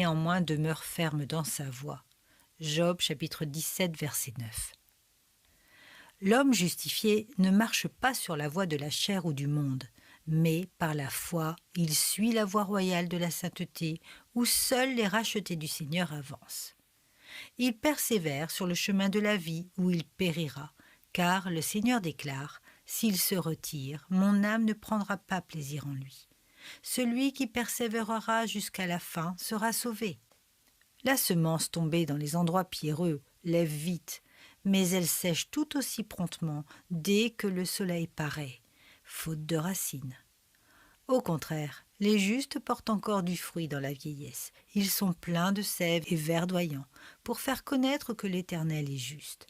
néanmoins demeure ferme dans sa voie. Job chapitre 17 verset 9. L'homme justifié ne marche pas sur la voie de la chair ou du monde, mais par la foi, il suit la voie royale de la sainteté, où seuls les rachetés du Seigneur avancent. Il persévère sur le chemin de la vie où il périra, car le Seigneur déclare « S'il se retire, mon âme ne prendra pas plaisir en lui. Celui qui persévérera jusqu'à la fin sera sauvé. » La semence tombée dans les endroits pierreux lève vite, mais elle sèche tout aussi promptement dès que le soleil paraît, faute de racines. Au contraire, les justes portent encore du fruit dans la vieillesse. Ils sont pleins de sève et verdoyants pour faire connaître que l'Éternel est juste.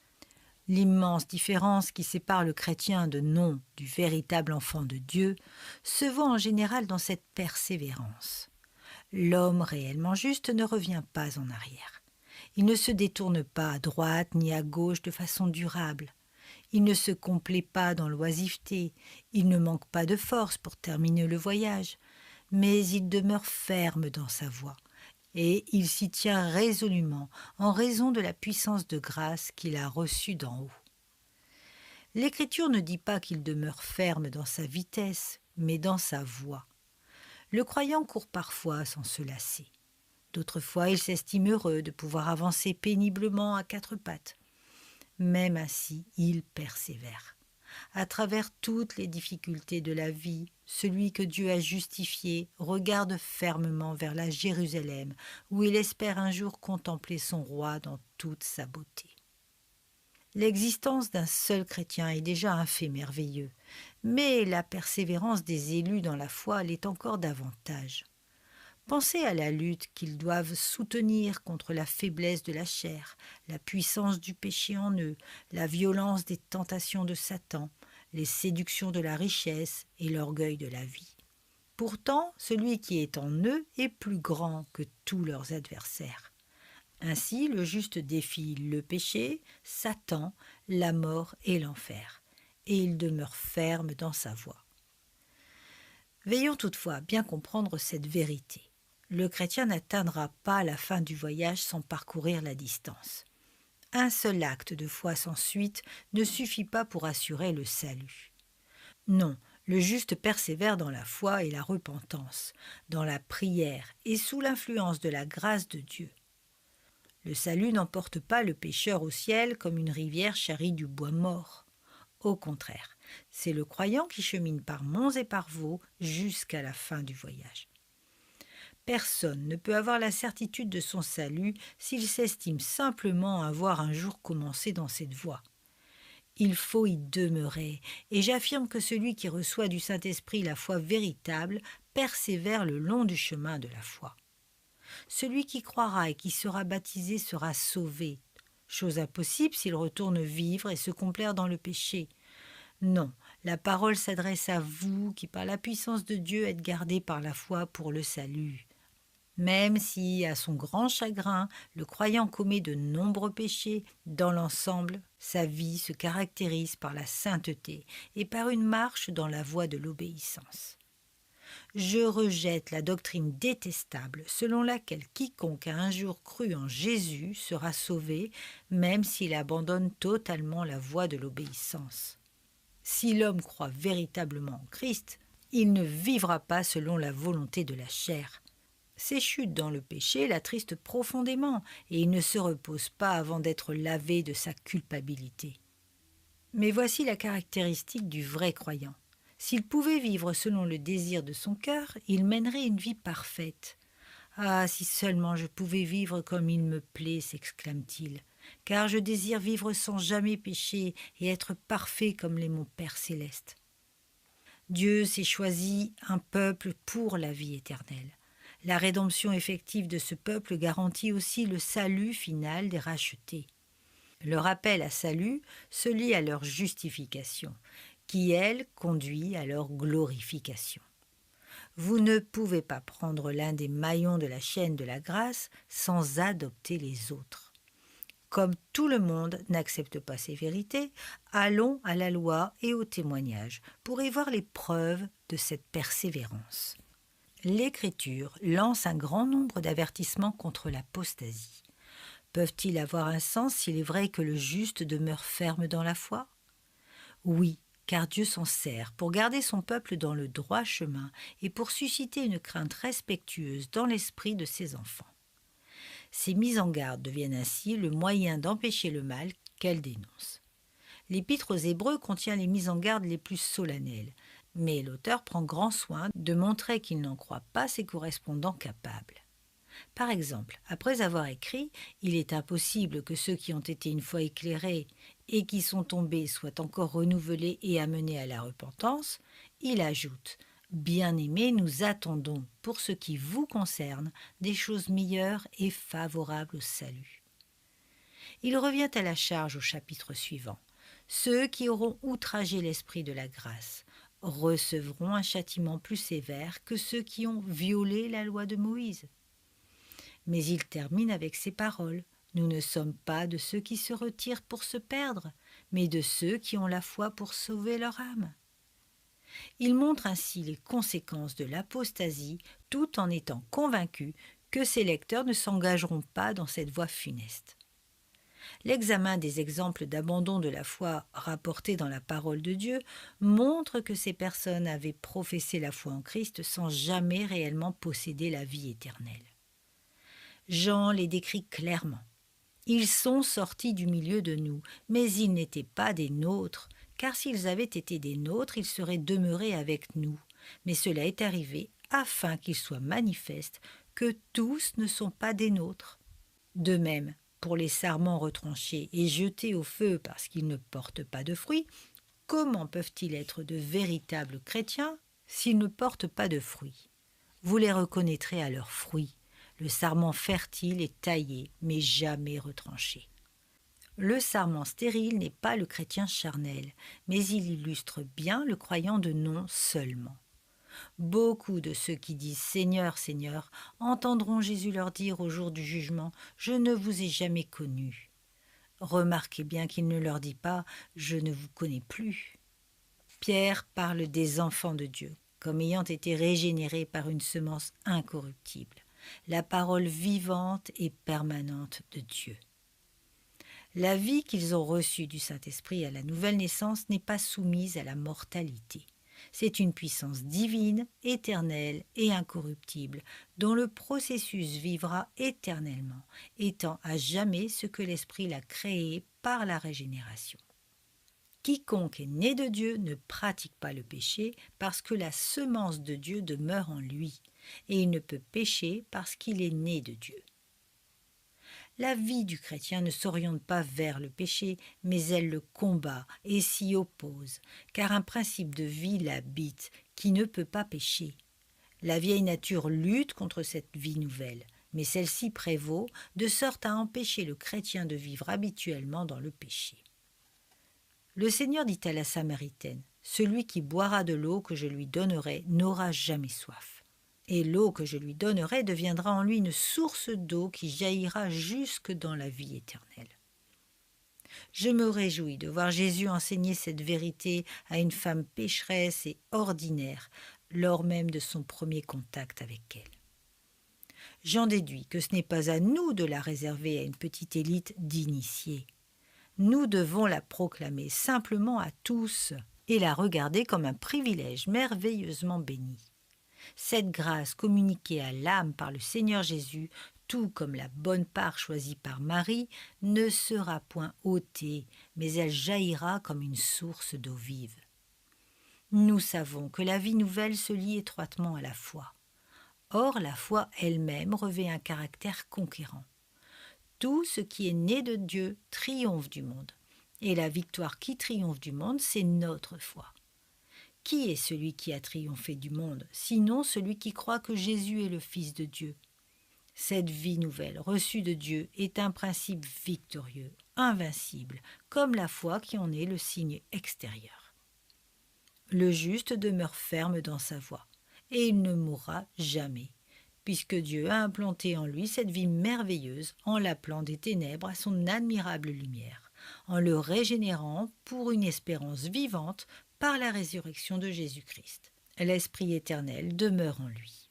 L'immense différence qui sépare le chrétien de non du véritable enfant de Dieu se voit en général dans cette persévérance. L'homme réellement juste ne revient pas en arrière. Il ne se détourne pas à droite ni à gauche de façon durable. Il ne se complaît pas dans l'oisiveté, il ne manque pas de force pour terminer le voyage, mais il demeure ferme dans sa voie, et il s'y tient résolument en raison de la puissance de grâce qu'il a reçue d'en haut. L'Écriture ne dit pas qu'il demeure ferme dans sa vitesse, mais dans sa voie. Le croyant court parfois sans se lasser. D'autres fois, il s'estime heureux de pouvoir avancer péniblement à quatre pattes. Même ainsi, il persévère. À travers toutes les difficultés de la vie, celui que Dieu a justifié regarde fermement vers la Jérusalem, où il espère un jour contempler son roi dans toute sa beauté. L'existence d'un seul chrétien est déjà un fait merveilleux, mais la persévérance des élus dans la foi l'est encore davantage. Pensez à la lutte qu'ils doivent soutenir contre la faiblesse de la chair, la puissance du péché en eux, la violence des tentations de Satan, les séductions de la richesse et l'orgueil de la vie. Pourtant, celui qui est en eux est plus grand que tous leurs adversaires. Ainsi, le juste défie le péché, Satan, la mort et l'enfer, et il demeure ferme dans sa voie. Veillons toutefois bien comprendre cette vérité. Le chrétien n'atteindra pas la fin du voyage sans parcourir la distance. Un seul acte de foi sans suite ne suffit pas pour assurer le salut. Non, le juste persévère dans la foi et la repentance, dans la prière et sous l'influence de la grâce de Dieu. Le salut n'emporte pas le pécheur au ciel comme une rivière charrie du bois mort. Au contraire, c'est le croyant qui chemine par monts et par vaux jusqu'à la fin du voyage. Personne ne peut avoir la certitude de son salut s'il s'estime simplement avoir un jour commencé dans cette voie. Il faut y demeurer, et j'affirme que celui qui reçoit du Saint-Esprit la foi véritable persévère le long du chemin de la foi. Celui qui croira et qui sera baptisé sera sauvé, chose impossible s'il retourne vivre et se complaire dans le péché. Non, la parole s'adresse à vous qui par la puissance de Dieu êtes gardés par la foi pour le salut. Même si, à son grand chagrin, le croyant commet de nombreux péchés, dans l'ensemble, sa vie se caractérise par la sainteté et par une marche dans la voie de l'obéissance. Je rejette la doctrine détestable selon laquelle quiconque a un jour cru en Jésus sera sauvé, même s'il abandonne totalement la voie de l'obéissance. Si l'homme croit véritablement en Christ, il ne vivra pas selon la volonté de la chair. Ses chutes dans le péché l'attristent profondément et il ne se repose pas avant d'être lavé de sa culpabilité. Mais voici la caractéristique du vrai croyant. S'il pouvait vivre selon le désir de son cœur, il mènerait une vie parfaite. « Ah, si seulement je pouvais vivre comme il me plaît !» s'exclame-t-il, « car je désire vivre sans jamais pécher et être parfait comme l'est mon Père céleste. » Dieu s'est choisi un peuple pour la vie éternelle. La rédemption effective de ce peuple garantit aussi le salut final des rachetés. Leur appel à salut se lie à leur justification, qui, elle, conduit à leur glorification. Vous ne pouvez pas prendre l'un des maillons de la chaîne de la grâce sans adopter les autres. Comme tout le monde n'accepte pas ces vérités, allons à la loi et au témoignage pour y voir les preuves de cette persévérance. L'Écriture lance un grand nombre d'avertissements contre l'apostasie. Peuvent-ils avoir un sens s'il est vrai que le juste demeure ferme dans la foi? Oui, car Dieu s'en sert pour garder son peuple dans le droit chemin et pour susciter une crainte respectueuse dans l'esprit de ses enfants. Ces mises en garde deviennent ainsi le moyen d'empêcher le mal qu'elle dénonce. L'Épître aux Hébreux contient les mises en garde les plus solennelles, mais l'auteur prend grand soin de montrer qu'il n'en croit pas ses correspondants capables. Par exemple, après avoir écrit « Il est impossible que ceux qui ont été une fois éclairés et qui sont tombés soient encore renouvelés et amenés à la repentance », il ajoute « Bien-aimés, nous attendons, pour ce qui vous concerne, des choses meilleures et favorables au salut. » Il revient à la charge au chapitre suivant. Ceux qui auront outragé l'esprit de la grâce recevront un châtiment plus sévère que ceux qui ont violé la loi de Moïse. Mais il termine avec ces paroles. Nous ne sommes pas de ceux qui se retirent pour se perdre, mais de ceux qui ont la foi pour sauver leur âme. Il montre ainsi les conséquences de l'apostasie tout en étant convaincu que ses lecteurs ne s'engageront pas dans cette voie funeste. L'examen des exemples d'abandon de la foi rapportés dans la parole de Dieu montre que ces personnes avaient professé la foi en Christ sans jamais réellement posséder la vie éternelle. Jean les décrit clairement. Ils sont sortis du milieu de nous, mais ils n'étaient pas des nôtres, car s'ils avaient été des nôtres, ils seraient demeurés avec nous. Mais cela est arrivé afin qu'il soit manifeste que tous ne sont pas des nôtres. De même, pour les sarments retranchés et jetés au feu parce qu'ils ne portent pas de fruits, comment peuvent-ils être de véritables chrétiens s'ils ne portent pas de fruits? Vous les reconnaîtrez à leurs fruits. Le sarment fertile est taillé, mais jamais retranché. Le sarment stérile n'est pas le chrétien charnel, mais il illustre bien le croyant de nom seulement. Beaucoup de ceux qui disent « Seigneur, Seigneur » entendront Jésus leur dire au jour du jugement « Je ne vous ai jamais connu ». Remarquez bien qu'il ne leur dit pas « Je ne vous connais plus ». Pierre parle des enfants de Dieu, comme ayant été régénérés par une semence incorruptible, la parole vivante et permanente de Dieu. La vie qu'ils ont reçue du Saint-Esprit à la nouvelle naissance n'est pas soumise à la mortalité. C'est une puissance divine, éternelle et incorruptible, dont le processus vivra éternellement, étant à jamais ce que l'Esprit l'a créé par la régénération. Quiconque est né de Dieu ne pratique pas le péché parce que la semence de Dieu demeure en lui, et il ne peut pécher parce qu'il est né de Dieu. La vie du chrétien ne s'oriente pas vers le péché, mais elle le combat et s'y oppose, car un principe de vie l'habite, qui ne peut pas pécher. La vieille nature lutte contre cette vie nouvelle, mais celle-ci prévaut, de sorte à empêcher le chrétien de vivre habituellement dans le péché. Le Seigneur dit à la Samaritaine, « Celui qui boira de l'eau que je lui donnerai n'aura jamais soif. Et l'eau que je lui donnerai deviendra en lui une source d'eau qui jaillira jusque dans la vie éternelle. » Je me réjouis de voir Jésus enseigner cette vérité à une femme pécheresse et ordinaire, lors même de son premier contact avec elle. J'en déduis que ce n'est pas à nous de la réserver à une petite élite d'initiés. Nous devons la proclamer simplement à tous et la regarder comme un privilège merveilleusement béni. Cette grâce communiquée à l'âme par le Seigneur Jésus, tout comme la bonne part choisie par Marie, ne sera point ôtée, mais elle jaillira comme une source d'eau vive. Nous savons que la vie nouvelle se lie étroitement à la foi. Or, la foi elle-même revêt un caractère conquérant. Tout ce qui est né de Dieu triomphe du monde, et la victoire qui triomphe du monde, c'est notre foi. Qui est celui qui a triomphé du monde, sinon celui qui croit que Jésus est le Fils de Dieu? Cette vie nouvelle reçue de Dieu est un principe victorieux, invincible, comme la foi qui en est le signe extérieur. Le juste demeure ferme dans sa voie, et il ne mourra jamais, puisque Dieu a implanté en lui cette vie merveilleuse en l'appelant des ténèbres à son admirable lumière, en le régénérant pour une espérance vivante par la résurrection de Jésus-Christ. L'Esprit éternel demeure en lui.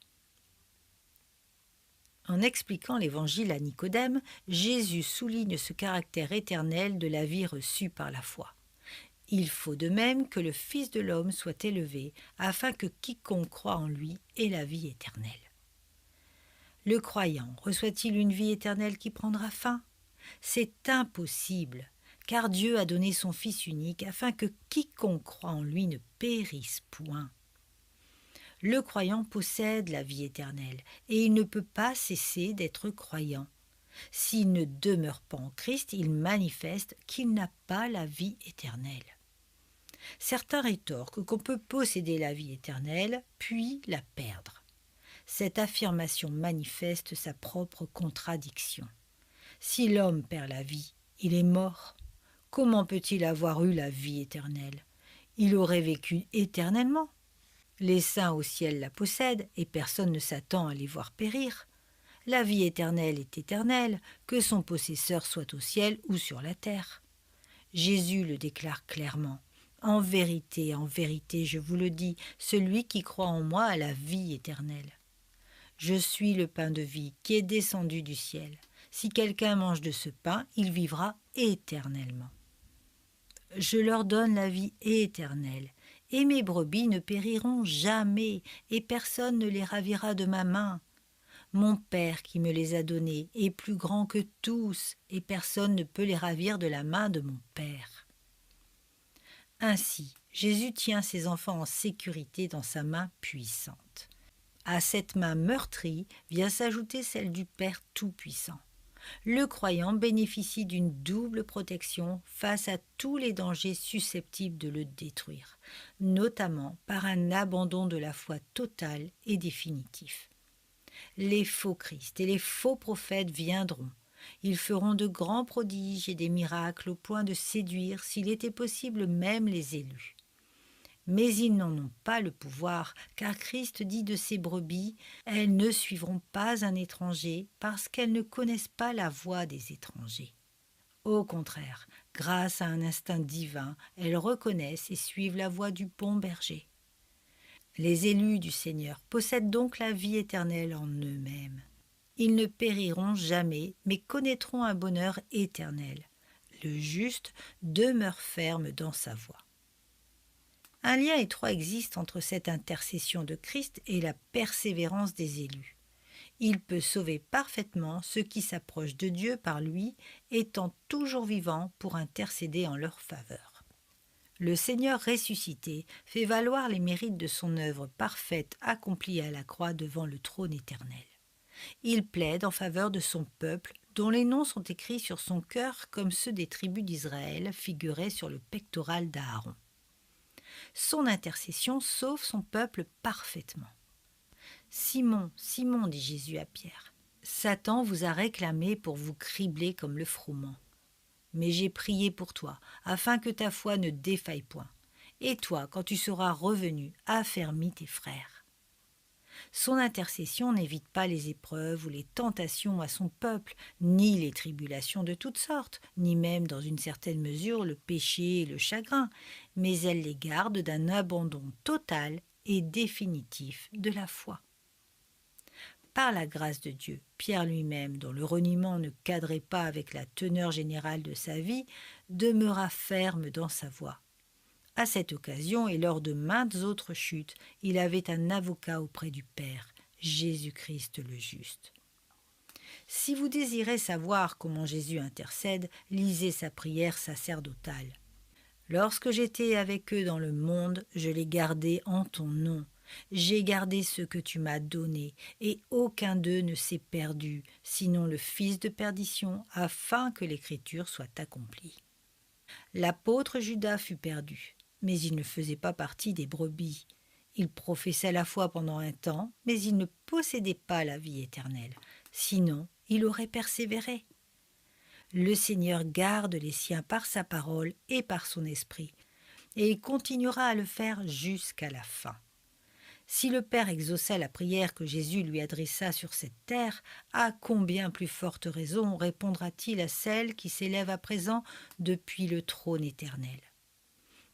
En expliquant l'Évangile à Nicodème, Jésus souligne ce caractère éternel de la vie reçue par la foi. Il faut de même que le Fils de l'homme soit élevé, afin que quiconque croit en lui ait la vie éternelle. Le croyant reçoit-il une vie éternelle qui prendra fin? C'est impossible, car Dieu a donné son Fils unique afin que quiconque croit en lui ne périsse point. Le croyant possède la vie éternelle, et il ne peut pas cesser d'être croyant. S'il ne demeure pas en Christ, il manifeste qu'il n'a pas la vie éternelle. Certains rétorquent qu'on peut posséder la vie éternelle, puis la perdre. Cette affirmation manifeste sa propre contradiction. Si l'homme perd la vie, il est mort. Comment peut-il avoir eu la vie éternelle? Il aurait vécu éternellement. Les saints au ciel la possèdent et personne ne s'attend à les voir périr. La vie éternelle est éternelle, que son possesseur soit au ciel ou sur la terre. Jésus le déclare clairement. En vérité, je vous le dis, celui qui croit en moi a la vie éternelle. Je suis le pain de vie qui est descendu du ciel. Si quelqu'un mange de ce pain, il vivra éternellement. Je leur donne la vie éternelle, et mes brebis ne périront jamais, et personne ne les ravira de ma main. Mon Père qui me les a donnés est plus grand que tous, et personne ne peut les ravir de la main de mon Père. Ainsi, Jésus tient ses enfants en sécurité dans sa main puissante. À cette main meurtrie vient s'ajouter celle du Père Tout-Puissant. Le croyant bénéficie d'une double protection face à tous les dangers susceptibles de le détruire, notamment par un abandon de la foi total et définitif. Les faux Christ et les faux prophètes viendront. Ils feront de grands prodiges et des miracles au point de séduire, s'il était possible, même les élus. Mais ils n'en ont pas le pouvoir, car Christ dit de ses brebis « Elles ne suivront pas un étranger parce qu'elles ne connaissent pas la voix des étrangers. » Au contraire, grâce à un instinct divin, elles reconnaissent et suivent la voix du bon berger. Les élus du Seigneur possèdent donc la vie éternelle en eux-mêmes. Ils ne périront jamais, mais connaîtront un bonheur éternel. Le juste demeure ferme dans sa voie. Un lien étroit existe entre cette intercession de Christ et la persévérance des élus. Il peut sauver parfaitement ceux qui s'approchent de Dieu par lui, étant toujours vivants pour intercéder en leur faveur. Le Seigneur ressuscité fait valoir les mérites de son œuvre parfaite accomplie à la croix devant le trône éternel. Il plaide en faveur de son peuple, dont les noms sont écrits sur son cœur comme ceux des tribus d'Israël figuraient sur le pectoral d'Aaron. Son intercession sauve son peuple parfaitement. « Simon, Simon, dit Jésus à Pierre, Satan vous a réclamé pour vous cribler comme le froment. Mais j'ai prié pour toi, afin que ta foi ne défaille point. Et toi, quand tu seras revenu, affermis tes frères. » Son intercession n'évite pas les épreuves ou les tentations à son peuple, ni les tribulations de toutes sortes, ni même dans une certaine mesure le péché et le chagrin, mais elle les garde d'un abandon total et définitif de la foi. Par la grâce de Dieu, Pierre lui-même, dont le reniement ne cadrait pas avec la teneur générale de sa vie, demeura ferme dans sa voie. À cette occasion et lors de maintes autres chutes, il avait un avocat auprès du Père, Jésus-Christ le juste. Si vous désirez savoir comment Jésus intercède, lisez sa prière sacerdotale. « Lorsque j'étais avec eux dans le monde, je les gardais en ton nom. J'ai gardé ce que tu m'as donné, et aucun d'eux ne s'est perdu, sinon le fils de perdition, afin que l'écriture soit accomplie. » L'apôtre Judas fut perdu, mais il ne faisait pas partie des brebis. Il professait la foi pendant un temps, mais il ne possédait pas la vie éternelle. Sinon, il aurait persévéré. Le Seigneur garde les siens par sa parole et par son esprit, et il continuera à le faire jusqu'à la fin. Si le Père exauça la prière que Jésus lui adressa sur cette terre, à combien plus forte raison répondra-t-il à celle qui s'élève à présent depuis le trône éternel?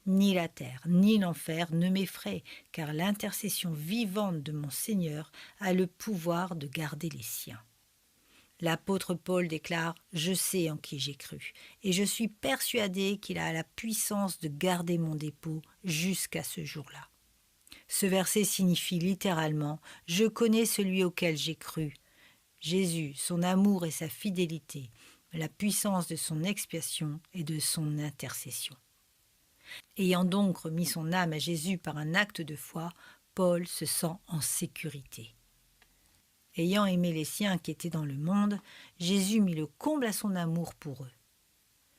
Ni la terre, ni l'enfer ne m'effraient, car l'intercession vivante de mon Seigneur a le pouvoir de garder les siens. L'apôtre Paul déclare « Je sais en qui j'ai cru, et je suis persuadé qu'il a la puissance de garder mon dépôt jusqu'à ce jour-là. » Ce verset signifie littéralement « Je connais celui auquel j'ai cru ». Jésus, son amour et sa fidélité, la puissance de son expiation et de son intercession. Ayant donc remis son âme à Jésus par un acte de foi, Paul se sent en sécurité. Ayant aimé les siens qui étaient dans le monde, Jésus mit le comble à son amour pour eux.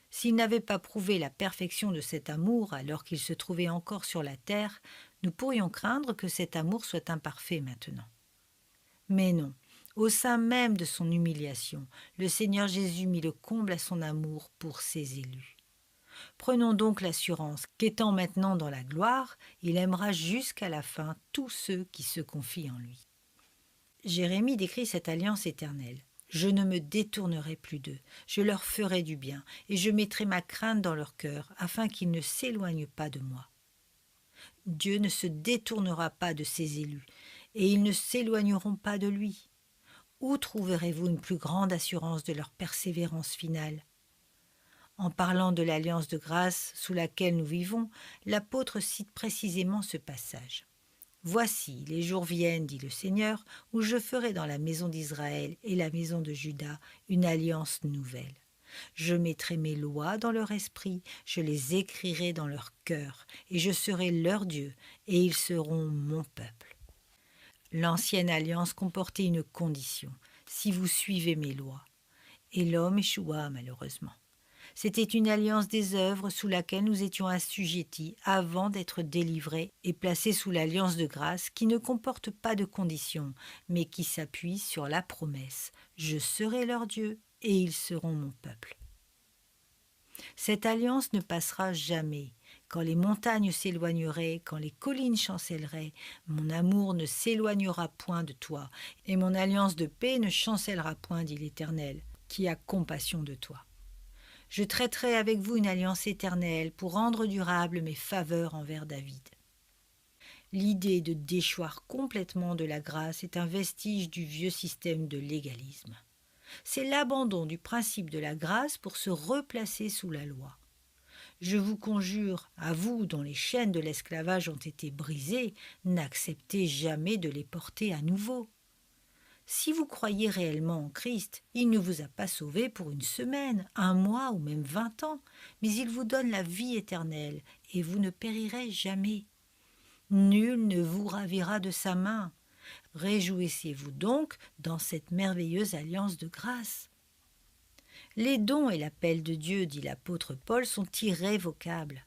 S'il n'avait pas prouvé la perfection de cet amour alors qu'il se trouvait encore sur la terre, nous pourrions craindre que cet amour soit imparfait maintenant. Mais non, au sein même de son humiliation, le Seigneur Jésus mit le comble à son amour pour ses élus. Prenons donc l'assurance qu'étant maintenant dans la gloire, il aimera jusqu'à la fin tous ceux qui se confient en lui. Jérémie décrit cette alliance éternelle. « Je ne me détournerai plus d'eux, je leur ferai du bien, et je mettrai ma crainte dans leur cœur, afin qu'ils ne s'éloignent pas de moi. » Dieu ne se détournera pas de ses élus, et ils ne s'éloigneront pas de lui. Où trouverez-vous une plus grande assurance de leur persévérance finale ? En parlant de l'alliance de grâce sous laquelle nous vivons, l'apôtre cite précisément ce passage. « Voici, les jours viennent, dit le Seigneur, où je ferai dans la maison d'Israël et la maison de Juda une alliance nouvelle. Je mettrai mes lois dans leur esprit, je les écrirai dans leur cœur, et je serai leur Dieu, et ils seront mon peuple. » L'ancienne alliance comportait une condition, si vous suivez mes lois. Et l'homme échoua malheureusement. C'était une alliance des œuvres sous laquelle nous étions assujettis avant d'être délivrés et placés sous l'alliance de grâce qui ne comporte pas de conditions, mais qui s'appuie sur la promesse « Je serai leur Dieu et ils seront mon peuple ». Cette alliance ne passera jamais. Quand les montagnes s'éloigneraient, quand les collines chancelleraient, mon amour ne s'éloignera point de toi, et mon alliance de paix ne chancellera point, dit l'Éternel, qui a compassion de toi. Je traiterai avec vous une alliance éternelle pour rendre durables mes faveurs envers David. L'idée de déchoir complètement de la grâce est un vestige du vieux système de légalisme. C'est l'abandon du principe de la grâce pour se replacer sous la loi. Je vous conjure, à vous dont les chaînes de l'esclavage ont été brisées, n'acceptez jamais de les porter à nouveau. Si vous croyez réellement en Christ, il ne vous a pas sauvé pour une semaine, un mois ou même 20 ans, mais il vous donne la vie éternelle et vous ne périrez jamais. Nul ne vous ravira de sa main. Réjouissez-vous donc dans cette merveilleuse alliance de grâce. Les dons et l'appel de Dieu, dit l'apôtre Paul, sont irrévocables.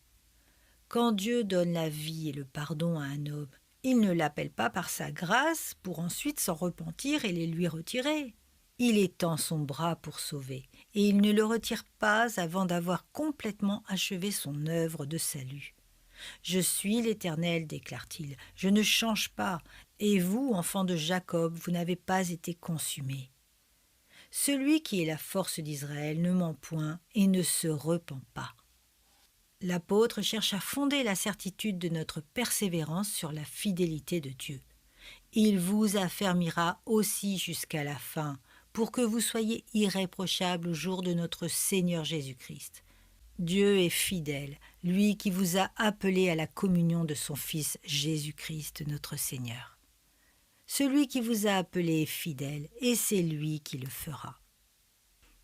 Quand Dieu donne la vie et le pardon à un homme, il ne l'appelle pas par sa grâce pour ensuite s'en repentir et les lui retirer. Il étend son bras pour sauver, et il ne le retire pas avant d'avoir complètement achevé son œuvre de salut. « Je suis l'Éternel, déclare-t-il, je ne change pas, et vous, enfants de Jacob, vous n'avez pas été consumés. Celui qui est la force d'Israël ne ment point et ne se repent pas. » L'apôtre cherche à fonder la certitude de notre persévérance sur la fidélité de Dieu. Il vous affermira aussi jusqu'à la fin, pour que vous soyez irréprochables au jour de notre Seigneur Jésus-Christ. Dieu est fidèle, lui qui vous a appelé à la communion de son Fils Jésus-Christ, notre Seigneur. Celui qui vous a appelé est fidèle, et c'est lui qui le fera.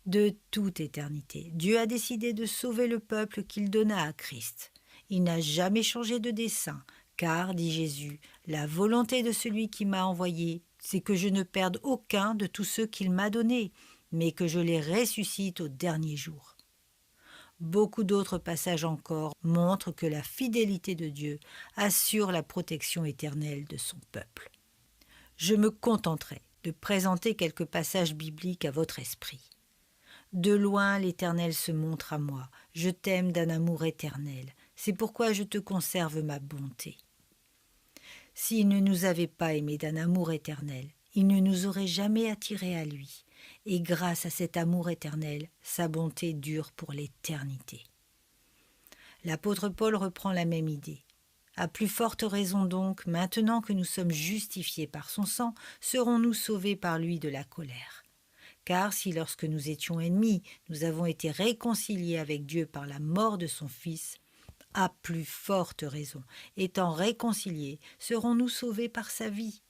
De toute éternité, Dieu a décidé de sauver le peuple qu'il donna à Christ. Il n'a jamais changé de dessein, car, dit Jésus, la volonté de celui qui m'a envoyé, c'est que je ne perde aucun de tous ceux qu'il m'a donnés, mais que je les ressuscite au dernier jour. Beaucoup d'autres passages encore montrent que la fidélité de Dieu assure la protection éternelle de son peuple. Je me contenterai de présenter quelques passages bibliques à votre esprit. De loin l'Éternel se montre à moi, je t'aime d'un amour éternel, c'est pourquoi je te conserve ma bonté. S'il ne nous avait pas aimés d'un amour éternel, il ne nous aurait jamais attirés à lui, et grâce à cet amour éternel, sa bonté dure pour l'éternité. L'apôtre Paul reprend la même idée. À plus forte raison donc, maintenant que nous sommes justifiés par son sang, serons-nous sauvés par lui de la colère. Car si lorsque nous étions ennemis, nous avons été réconciliés avec Dieu par la mort de son Fils, à plus forte raison, étant réconciliés, serons-nous sauvés par sa vie.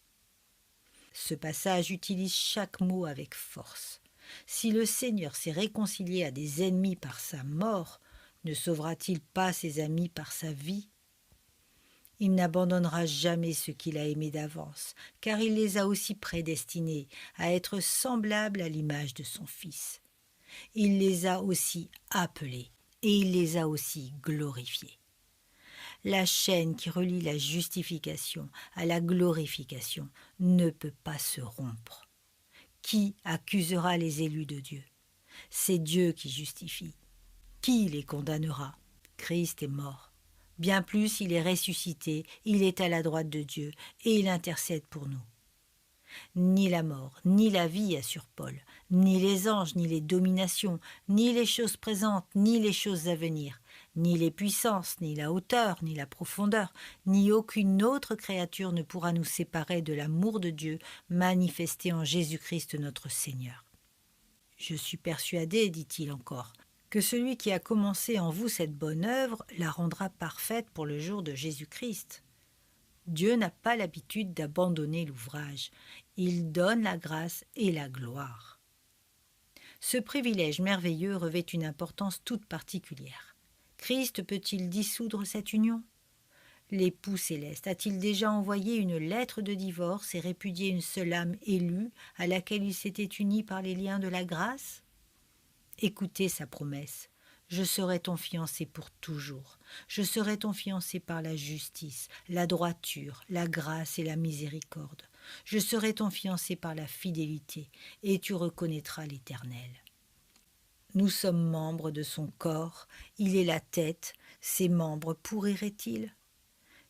Ce passage utilise chaque mot avec force. Si le Seigneur s'est réconcilié à des ennemis par sa mort, ne sauvera-t-il pas ses amis par sa vie ? Il n'abandonnera jamais ceux qu'il a aimés d'avance, car il les a aussi prédestinés à être semblables à l'image de son Fils. Il les a aussi appelés et il les a aussi glorifiés. La chaîne qui relie la justification à la glorification ne peut pas se rompre. Qui accusera les élus de Dieu ? C'est Dieu qui justifie. Qui les condamnera ? Christ est mort. Bien plus, il est ressuscité, il est à la droite de Dieu et il intercède pour nous. Ni la mort, ni la vie, assure Paul, ni les anges, ni les dominations, ni les choses présentes, ni les choses à venir, ni les puissances, ni la hauteur, ni la profondeur, ni aucune autre créature ne pourra nous séparer de l'amour de Dieu manifesté en Jésus-Christ notre Seigneur. Je suis persuadé, dit-il encore, que celui qui a commencé en vous cette bonne œuvre la rendra parfaite pour le jour de Jésus-Christ. Dieu n'a pas l'habitude d'abandonner l'ouvrage. Il donne la grâce et la gloire. Ce privilège merveilleux revêt une importance toute particulière. Christ peut-il dissoudre cette union ? L'époux céleste a-t-il déjà envoyé une lettre de divorce et répudié une seule âme élue à laquelle il s'était uni par les liens de la grâce ? Écoutez sa promesse. Je serai ton fiancé pour toujours. Je serai ton fiancé par la justice, la droiture, la grâce et la miséricorde. Je serai ton fiancé par la fidélité, et tu reconnaîtras l'Éternel. Nous sommes membres de son corps, il est la tête, ses membres pourriraient-ils ?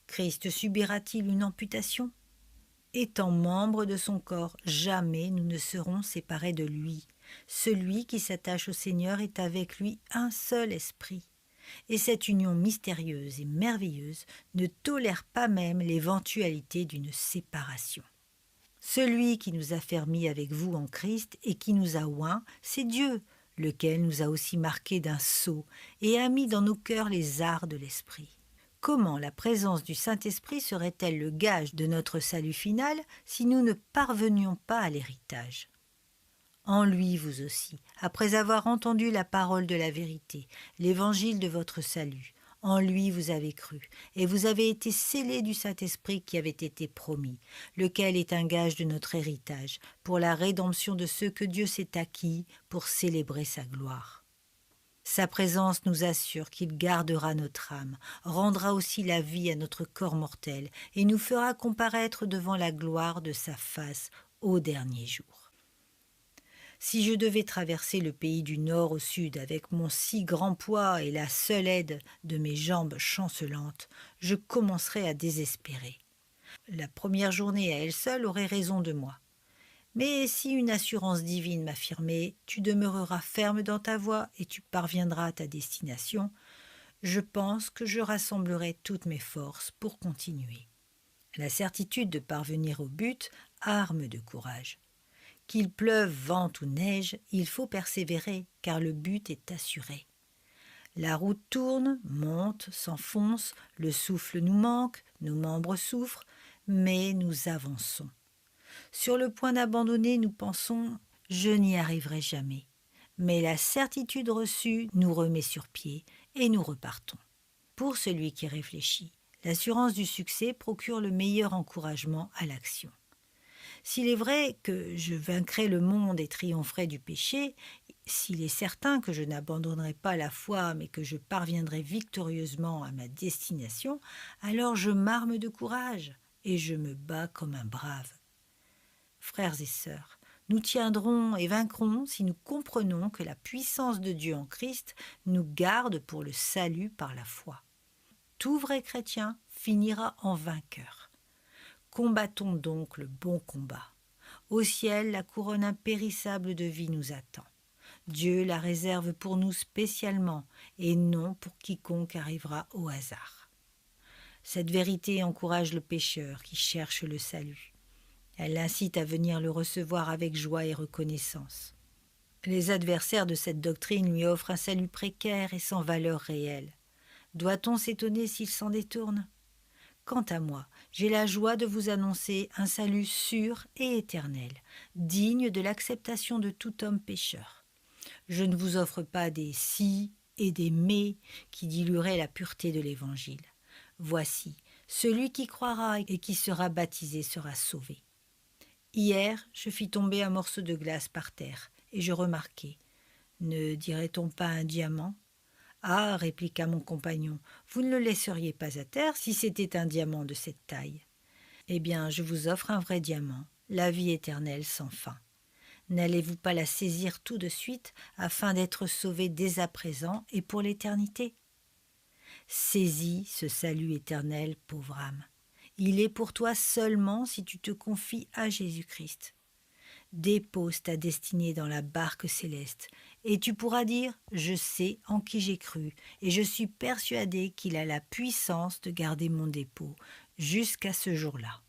Christ subira-t-il une amputation ? Étant membres de son corps, jamais nous ne serons séparés de lui. Celui qui s'attache au Seigneur est avec lui un seul esprit. Et cette union mystérieuse et merveilleuse ne tolère pas même l'éventualité d'une séparation. Celui qui nous a fermis avec vous en Christ et qui nous a oints, c'est Dieu, lequel nous a aussi marqués d'un sceau et a mis dans nos cœurs les arts de l'esprit. Comment la présence du Saint-Esprit serait-elle le gage de notre salut final si nous ne parvenions pas à l'héritage ? En lui, vous aussi, après avoir entendu la parole de la vérité, l'évangile de votre salut, en lui vous avez cru, et vous avez été scellés du Saint-Esprit qui avait été promis, lequel est un gage de notre héritage, pour la rédemption de ceux que Dieu s'est acquis pour célébrer sa gloire. Sa présence nous assure qu'il gardera notre âme, rendra aussi la vie à notre corps mortel, et nous fera comparaître devant la gloire de sa face au dernier jour. Si je devais traverser le pays du nord au sud avec mon si grand poids et la seule aide de mes jambes chancelantes, je commencerais à désespérer. La première journée à elle seule aurait raison de moi. Mais si une assurance divine m'affirmait « tu demeureras ferme dans ta voie et tu parviendras à ta destination », je pense que je rassemblerai toutes mes forces pour continuer. La certitude de parvenir au but arme de courage. Qu'il pleuve, vente ou neige, il faut persévérer, car le but est assuré. La route tourne, monte, s'enfonce, le souffle nous manque, nos membres souffrent, mais nous avançons. Sur le point d'abandonner, nous pensons « je n'y arriverai jamais ». Mais la certitude reçue nous remet sur pied et nous repartons. Pour celui qui réfléchit, l'assurance du succès procure le meilleur encouragement à l'action. S'il est vrai que je vaincrai le monde et triompherai du péché, s'il est certain que je n'abandonnerai pas la foi mais que je parviendrai victorieusement à ma destination, alors je m'arme de courage et je me bats comme un brave. Frères et sœurs, nous tiendrons et vaincrons si nous comprenons que la puissance de Dieu en Christ nous garde pour le salut par la foi. Tout vrai chrétien finira en vainqueur. Combattons donc le bon combat. Au ciel, la couronne impérissable de vie nous attend. Dieu la réserve pour nous spécialement et non pour quiconque arrivera au hasard. Cette vérité encourage le pécheur qui cherche le salut. Elle l'incite à venir le recevoir avec joie et reconnaissance. Les adversaires de cette doctrine lui offrent un salut précaire et sans valeur réelle. Doit-on s'étonner s'il s'en détourne ? Quant à moi, j'ai la joie de vous annoncer un salut sûr et éternel, digne de l'acceptation de tout homme pécheur. Je ne vous offre pas des si et des mais qui dilueraient la pureté de l'Évangile. Voici, celui qui croira et qui sera baptisé sera sauvé. Hier, je fis tomber un morceau de glace par terre, et je remarquai. Ne dirait-on pas un diamant ? Ah, répliqua mon compagnon, vous ne le laisseriez pas à terre si c'était un diamant de cette taille. Eh bien, je vous offre un vrai diamant, la vie éternelle sans fin. N'allez-vous pas la saisir tout de suite afin d'être sauvé dès à présent et pour l'éternité ? Saisis ce salut éternel, pauvre âme. Il est pour toi seulement si tu te confies à Jésus-Christ. Dépose ta destinée dans la barque céleste, et tu pourras dire « Je sais en qui j'ai cru, et je suis persuadé qu'il a la puissance de garder mon dépôt jusqu'à ce jour-là. »